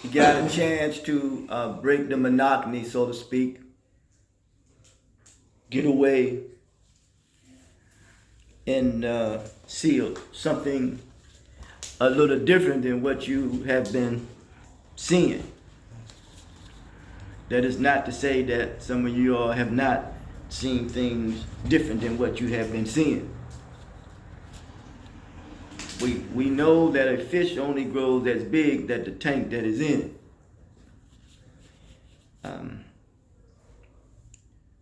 You got a chance to break the monotony, so to speak. Get away and see something a little different than what you have been seeing. That is not to say that some of you all have not seen things different than what you have been seeing. We know that a fish only grows as big as the tank that is in it.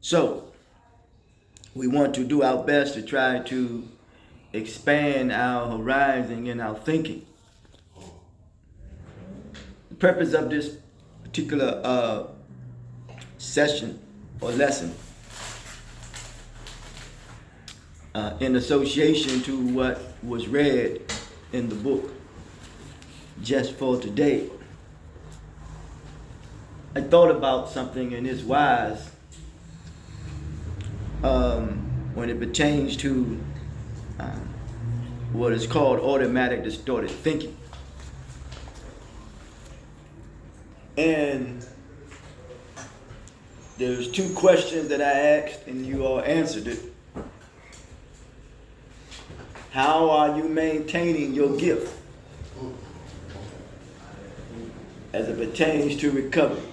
So we want to do our best to try to expand our horizon and our thinking. The purpose of this particular session or lesson, in association to what was read in the book just for today, I thought about something, and it's wise when it pertains to what is called automatic distorted thinking. And there's two questions that I asked, and you all answered it. How are you maintaining your gift as it pertains to recovery?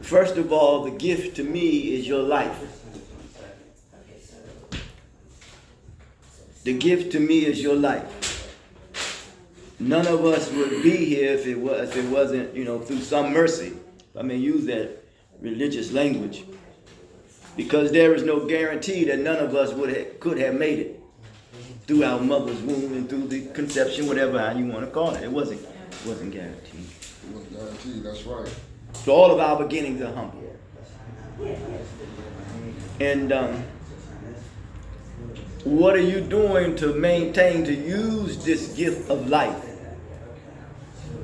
First of all, the gift to me is your life. The gift to me is your life. None of us would be here if it wasn't, through some mercy. I may use that religious language, because there is no guarantee that none of us could have made it through our mother's womb and through the conception, whatever how you want to call it. It wasn't guaranteed. It wasn't guaranteed. That's right. So all of our beginnings are humble. And what are you doing to maintain, to use this gift of life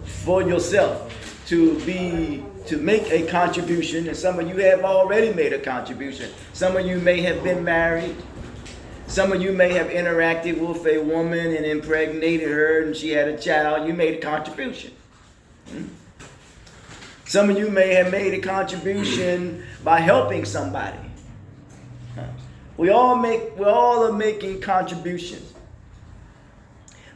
for yourself, to make a contribution? And some of you have already made a contribution. Some of you may have been married. Some of you may have interacted with a woman and impregnated her and she had a child. You made a contribution. Some of you may have made a contribution by helping somebody. We all are making contributions.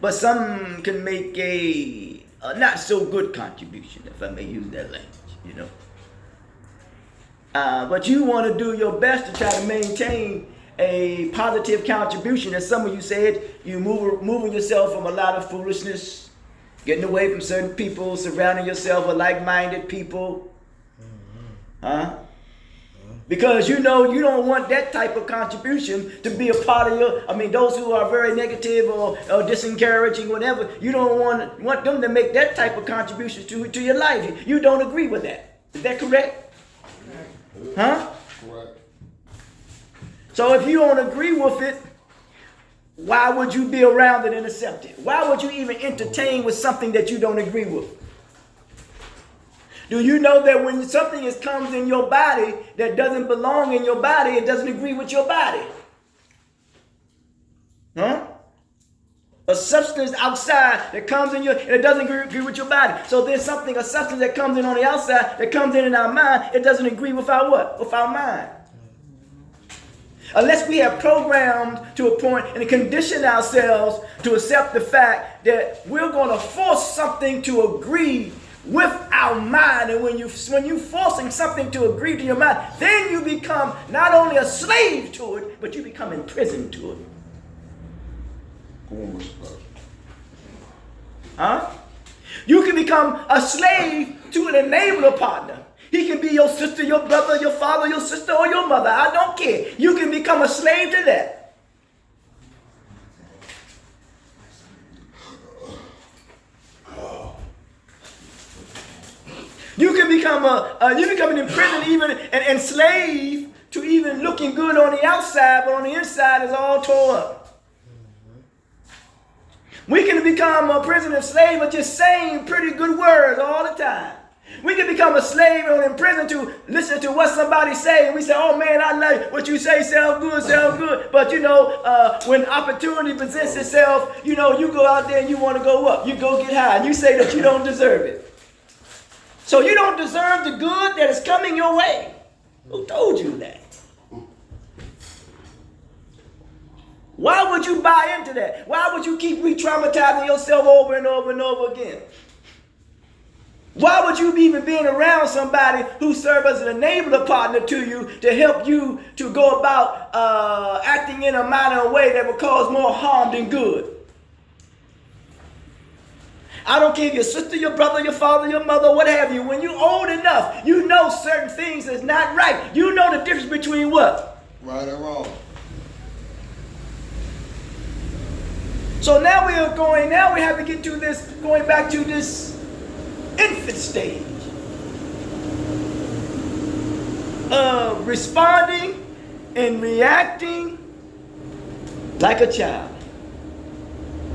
But some can make a not so good contribution, if I may use that language, But you want to do your best to try to maintain a positive contribution. As some of you said, you moving yourself from a lot of foolishness, getting away from certain people, surrounding yourself with like-minded people. Because you don't want that type of contribution to be a part of those who are very negative or disencouraging, whatever. You don't want them to make that type of contribution to your life. You don't agree with that. Is that correct? Huh? Correct. So if you don't agree with it, why would you be around it and accept it? Why would you even entertain with something that you don't agree with? Do you know that when something comes in your body that doesn't belong in your body, it doesn't agree with your body? Huh? A substance outside that comes in it doesn't agree with your body. So there's a substance that comes in on the outside that comes in our mind, it doesn't agree with our what? With our mind. Unless we have programmed to a point and conditioned ourselves to accept the fact that we're going to force something to agree with our mind. And when you're forcing something to agree to your mind, then you become not only a slave to it, but you become imprisoned to it. Huh? You can become a slave to an enabler partner. He can be your sister, your brother, your father, your sister, or your mother. I don't care. You can become a slave to that. You can become an imprisoned, even an enslaved to even looking good on the outside, but on the inside is all tore up. We can become a prisoner, slave of just saying pretty good words all the time. We can become a slave or in prison to listen to what somebody say, and we say, "Oh man, I like what you say. Sound good, sound good." But when opportunity presents itself, you go out there and you want to go up. You go get high, and you say that you don't deserve it. So you don't deserve the good that is coming your way. Who told you that? Why would you buy into that? Why would you keep re-traumatizing yourself over and over and over again? Why would you even be around somebody who serves as an enabler partner to you to help you to go about acting in a manner or way that will cause more harm than good? I don't care if your sister, your brother, your father, your mother, what have you. When you're old enough, you know certain things is not right. You know the difference between what? Right or wrong. So now we have to get to this, going back to this infant stage of responding and reacting like a child.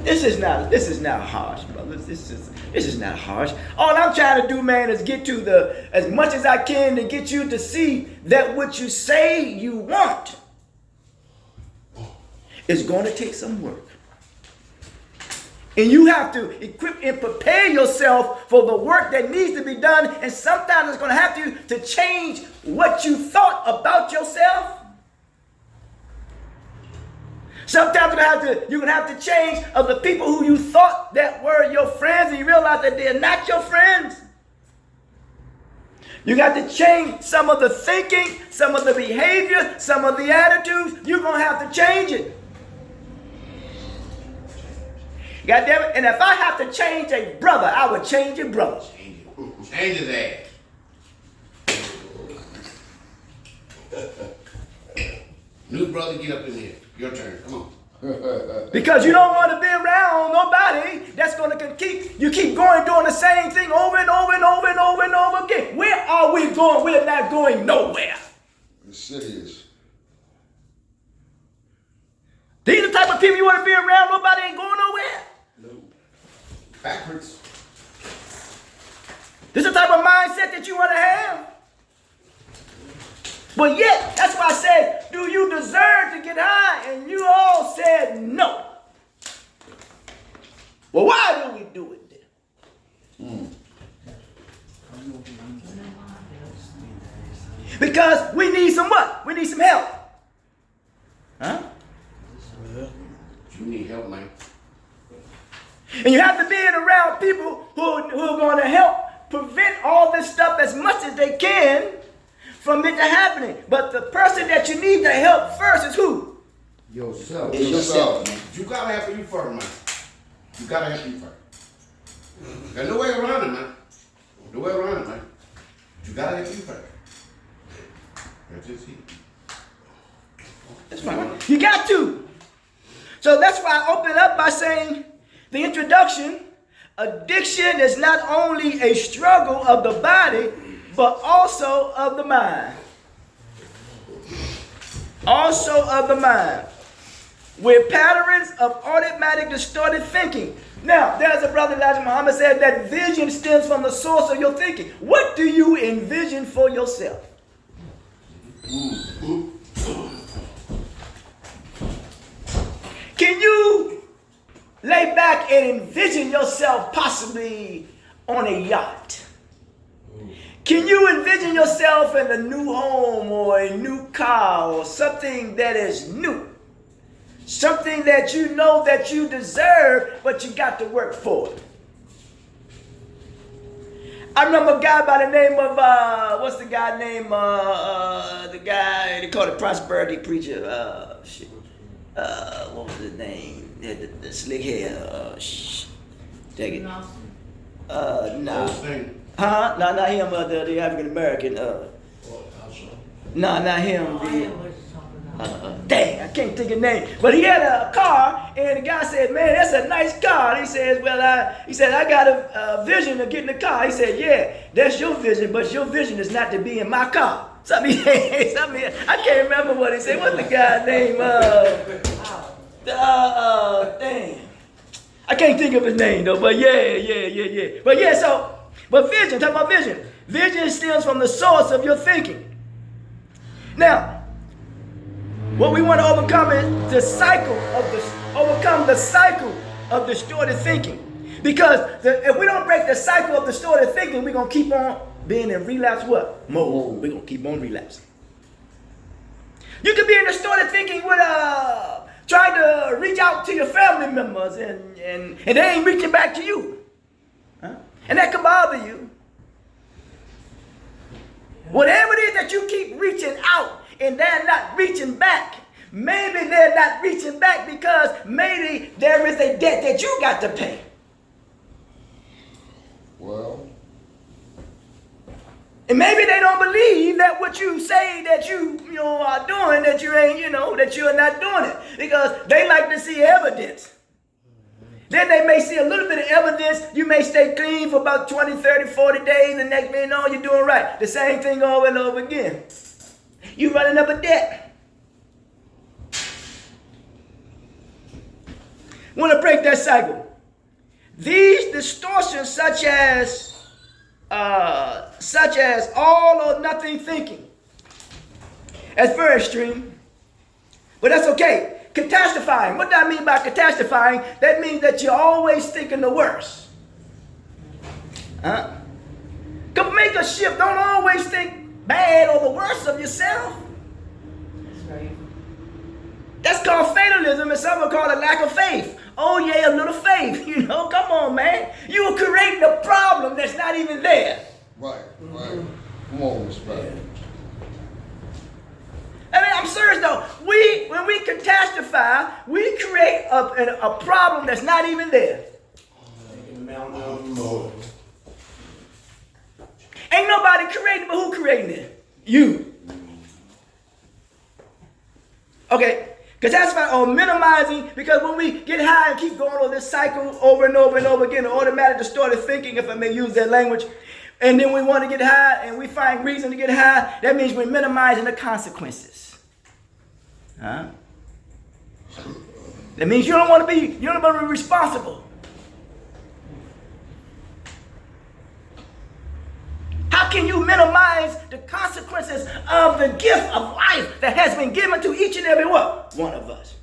This is not harsh, brothers. This is not harsh. All I'm trying to do, man, is get to as much as I can to get you to see that what you say you want is going to take some work. And you have to equip and prepare yourself for the work that needs to be done. And sometimes it's going to have to change what you thought about yourself. Sometimes you're going to have to change of the people who you thought that were your friends, and you realize that they're not your friends. You got to change some of the thinking, some of the behavior, some of the attitudes. You're going to have to change it. God damn it. And if I have to change a brother, I would change a brother. Change his ass. New brother, get up in here. Your turn. Come on. Because you don't want to be around nobody that's going to keep going doing the same thing over and over and over and over and over again. Where are we going? We're not going nowhere. The city is. These are the type of people you want to be around. Nobody ain't going nowhere. No. Backwards. This is the type of mindset that you want to have. But yet, that's why I said, do you deserve to get high? And you all said no. Well, why do we do it then? Because we need some what? We need some help. Huh? You need help, man. And you have to be around people who are going to help prevent all this stuff as much as they can from it happening. But the person that you need to help first is who? Yourself. It's yourself. You gotta help you first, man. You gotta help you first. There's no way around it, man. No way around it, man. You gotta help you first. That's just it. That's right. You got to. So that's why I open up by saying the introduction, addiction is not only a struggle of the body, but also of the mind. Also of the mind. With patterns of automatic distorted thinking. Now, there's a brother, Elijah Muhammad, said that vision stems from the source of your thinking. What do you envision for yourself? Can you lay back and envision yourself possibly on a yacht? Can you envision yourself in a new home or a new car or something that is new? Something that you know that you deserve, but you got to work for it. I remember a guy by the name of, what's the guy name? The guy, they call it prosperity preacher. What was his name? The slick hair. Take it. Nah. Huh? No, not him. The African American. No, not him. Dang, I can't think of his name. But he had a car, and the guy said, "Man, that's a nice car." And he says, "Well, I got a vision of getting a car." He said, "Yeah, that's your vision, but your vision is not to be in my car." I can't remember what he said. What's the guy's name? Dang. I can't think of his name though. But yeah. But vision. Talking about vision. Vision stems from the source of your thinking. Now, what we want to overcome is overcome the cycle of distorted thinking. Because if we don't break the cycle of distorted thinking, we're going to keep on being in relapse what? Mode. We're going to keep on relapsing. You could be in distorted thinking with trying to reach out to your family members and they ain't reaching back to you. Huh? And that could bother you. Whatever it is that you keep reaching out and they're not reaching back, maybe they're not reaching back because maybe there is a debt that you got to pay. Well, and maybe they don't believe that what you say that you are doing, that you ain't, that you're not doing it. Because they like to see evidence. Then they may see a little bit of evidence. You may stay clean for about 20, 30, 40 days. And next thing you know, you're doing right. The same thing over and over again. You running up a debt. Want to break that cycle. These distortions such as all or nothing thinking. That's very extreme. But that's okay. Catastrophizing. What do I mean by catastrophizing? That means that you're always thinking the worst. Make a shift. Don't always think bad or the worst of yourself. That's right. That's called fatalism, and some will call it lack of faith. Oh yeah, a little faith. Come on, man. You are creating a problem that's not even there. right. Come on, respect. I mean, I'm serious though. When we catastrophize, we create a problem that's not even there. Ain't nobody creating, but who creating it? You. Okay. Catastrophizing or minimizing, because when we get high and keep going on this cycle over and over and over again, automatic distorted thinking, if I may use that language, and then we want to get high and we find reason to get high, that means we're minimizing the consequences. Huh? That means you don't want to be responsible. How can you minimize the consequences of the gift of life that has been given to each and every one of us?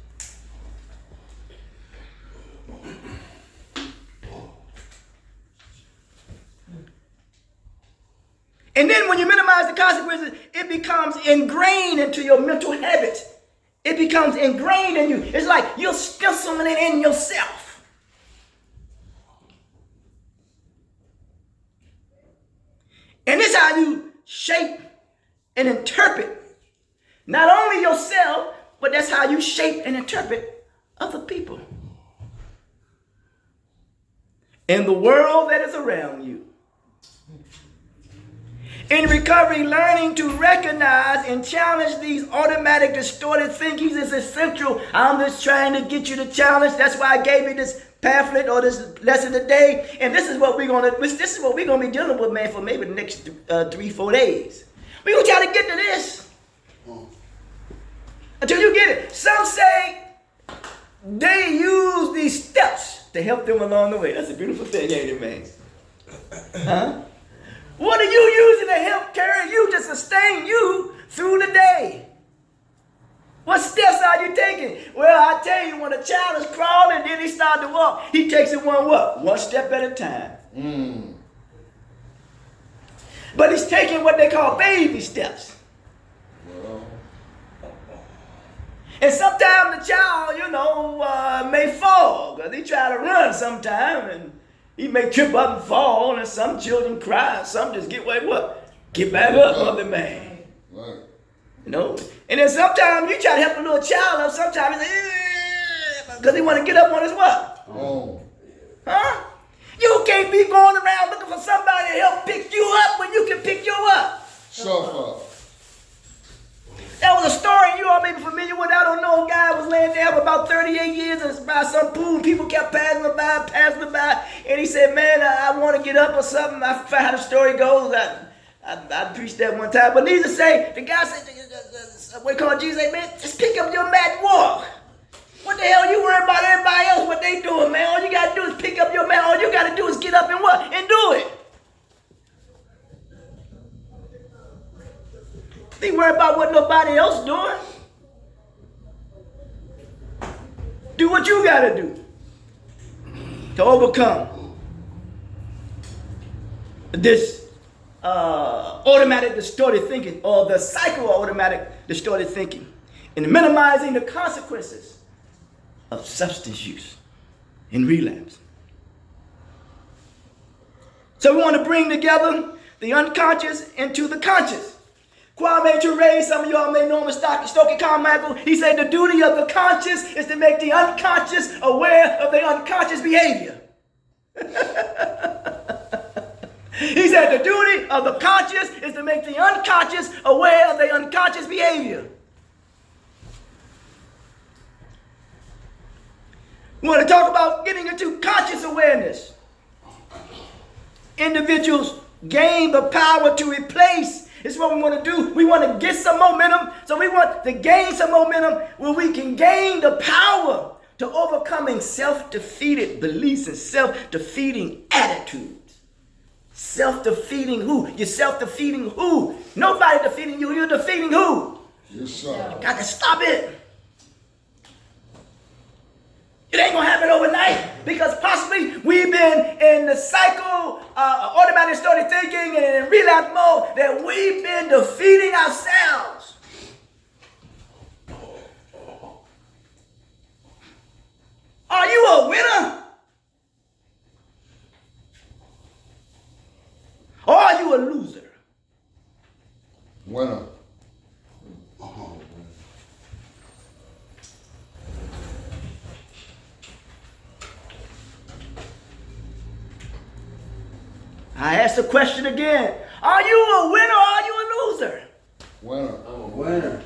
And then when you minimize the consequences, it becomes ingrained into your mental habits. It becomes ingrained in you. It's like you're stenciling it in yourself. And this is how you shape and interpret not only yourself, but that's how you shape and interpret other people in the world that is around you. In recovery, learning to recognize and challenge these automatic distorted thinkings is essential. I'm just trying to get you to challenge. That's why I gave you this pamphlet or this lesson today. And this is what we're gonna be dealing with, man, for maybe the next 3-4 days. We're gonna try to get to this until you get it. Some say they use these steps to help them along the way. That's a beautiful thing, ain't it, man? Huh? What are you using to help carry you, to sustain you through the day? What steps are you taking? Well, I tell you, when a child is crawling, then he starts to walk, he takes it one step at a time. But he's taking what they call baby steps. Well, and sometimes the child, may fall, because he try to run sometime, and he may trip up and fall, and some children cry, some just get back up, mother man. right. And then sometimes you try to help a little child up, sometimes he's like, because he want to get up on his what? Oh, Huh? You can't be going around looking for somebody to help pick you up when you can pick you up. suffer. That was a story you all may be familiar with. I don't know. A guy was laying there for about 38 years and by some pool. People kept passing by. And he said, man, I want to get up or something. I forgot how the story goes. I preached that one time. But needless to say, the guy said, we call Jesus, man, just pick up your mat and walk. What the hell you worried about everybody else, what they doing, man? All you got to do is pick up your mat. All you got to do is get up and what? And do it. Be worried about what nobody else doing. Do what you got to do to overcome this automatic distorted thinking, or the psycho-automatic distorted thinking, and minimizing the consequences of substance use and relapse. So we want to bring together the unconscious into the conscious. Kwame Ture, some of y'all may know him as Stokely Carmichael. He said the duty of the conscious is to make the unconscious aware of the unconscious behavior. He said the duty of the conscious is to make the unconscious aware of the unconscious behavior. We want to talk about getting into conscious awareness. Individuals gain the power to replace. It's what we want to do. We want to get some momentum. So we want to gain some momentum where we can gain the power to overcoming self-defeated beliefs and self-defeating attitudes. Self-defeating who? You're self-defeating who? Nobody defeating you. You're defeating who? Yourself. Got to stop it. It ain't gonna happen overnight, because possibly we've been in the cycle, automatic started thinking, and in relapse mode, that we've been defeating ourselves. Are you a winner? Or are you a loser? Winner. I ask the question again. Are you a winner or are you a loser? Winner. I'm a winner.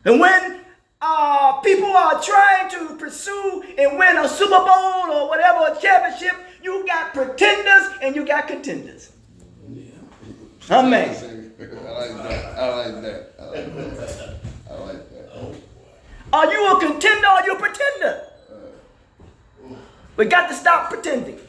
And when people are trying to pursue and win a Super Bowl or whatever, a championship, you got pretenders and you got contenders. Amen. I like that. I like that. I like that. I like that. Are you a contender or are you a pretender? We got to stop pretending.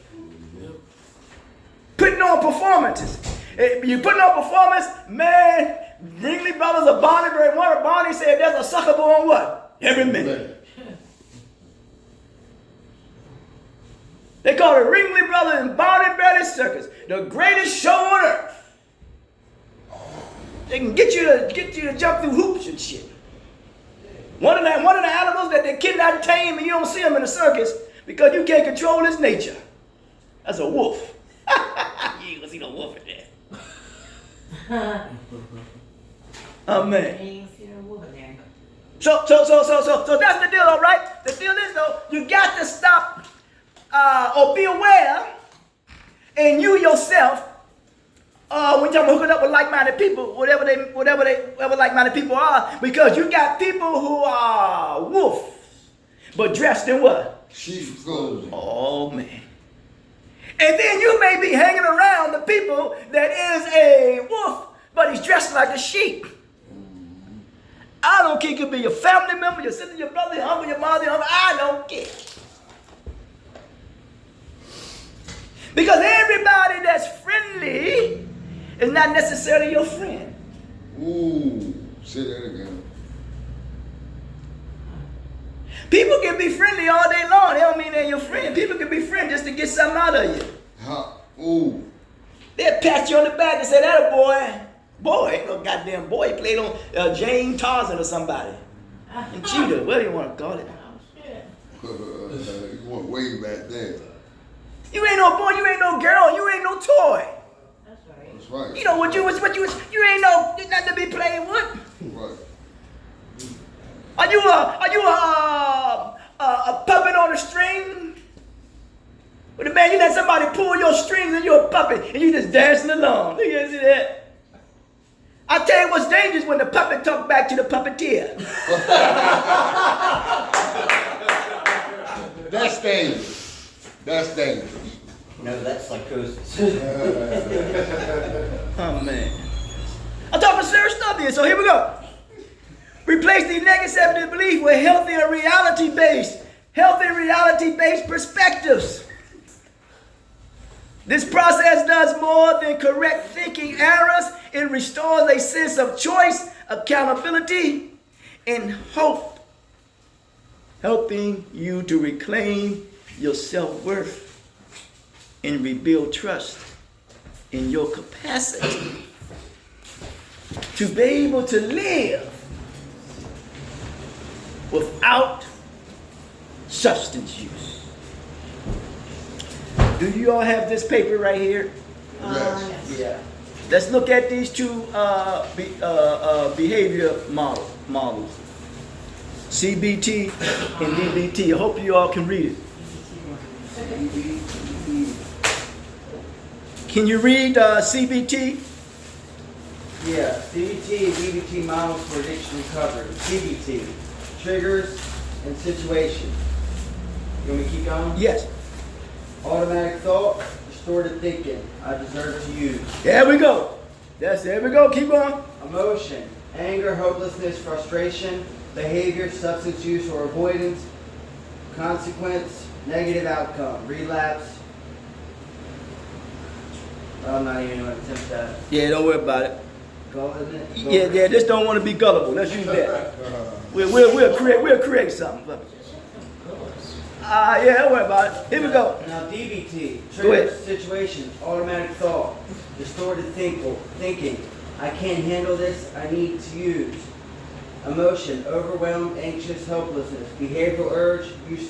Putting on performances. If you putting on performance, man, Ringling Brothers of Barney, one of Barney said there's a sucker born what? Every minute. They call it Ringling Brothers and Barney Berry Circus, the greatest show on earth. They can get you to jump through hoops and shit. One of the animals that they kidnap, tame, and you don't see them in the circus because you can't control his nature. That's a wolf. You ain't gonna see no wolf in there. Amen. So that's the deal, all right? The deal is, though, you got to stop or be aware, and you yourself, when you're talking about hooking up with like-minded people, whatever like-minded people are, because you got people who are wolves, but dressed in what? Sheep's clothing. Oh, man. And then you may be hanging around the people that is a wolf, but he's dressed like a sheep. I don't care. It could be your family member, your sister, your brother, your uncle, your mother, your uncle. I don't care. Because everybody that's friendly is not necessarily your friend. Ooh, say that again. People can be friendly all day long. They don't mean they're your friend. People can be friends just to get something out of you. Ooh. They'll pat you on the back and say, that a boy. Boy, ain't no goddamn boy. He played on Jane Tarzan or somebody. And Cheetah, what do you want to call it? You went way back there. You ain't no boy, you ain't no girl, you ain't no toy. That's right. You know you ain't no nothing to be playing with. Right. Are you a puppet on a string? But man, you let somebody pull your strings and you're a puppet and you just dancing along. You guys see that? I tell you what's dangerous when the puppet talk back to the puppeteer. That's dangerous. That's dangerous. No, that's psychosis. Oh man. I'm talking serious stuff here, so here we go. Replace the negative belief with healthier reality-based perspectives. This process does more than correct thinking errors. It restores a sense of choice, accountability, and hope, helping you to reclaim your self-worth and rebuild trust in your capacity to be able to live without substance use. Do you all have this paper right here? Yes. Yeah. Let's look at these two behavior models, CBT and DBT. I hope you all can read it. Can you read CBT? Yeah. CBT and DBT models for addiction recovery. CBT, triggers and situation. You want me to keep going? Yes. Automatic thought, distorted thinking. I deserve to use. There we go. There we go. Keep going. Emotion, anger, hopelessness, frustration, behavior, substance use or avoidance, consequence, negative outcome, relapse. I'm not even going to attempt that. Yeah, don't worry about it. Go, isn't it? Go. Yeah, just don't want to be gullible. Let's use that. We'll create something. Yeah, don't worry about it. Here we go. Now DBT, Go ahead. triggers, situation, automatic thought, distorted thinking. I can't handle this, I need to use. Emotion, overwhelmed, anxious, hopelessness. Behavioral urge, use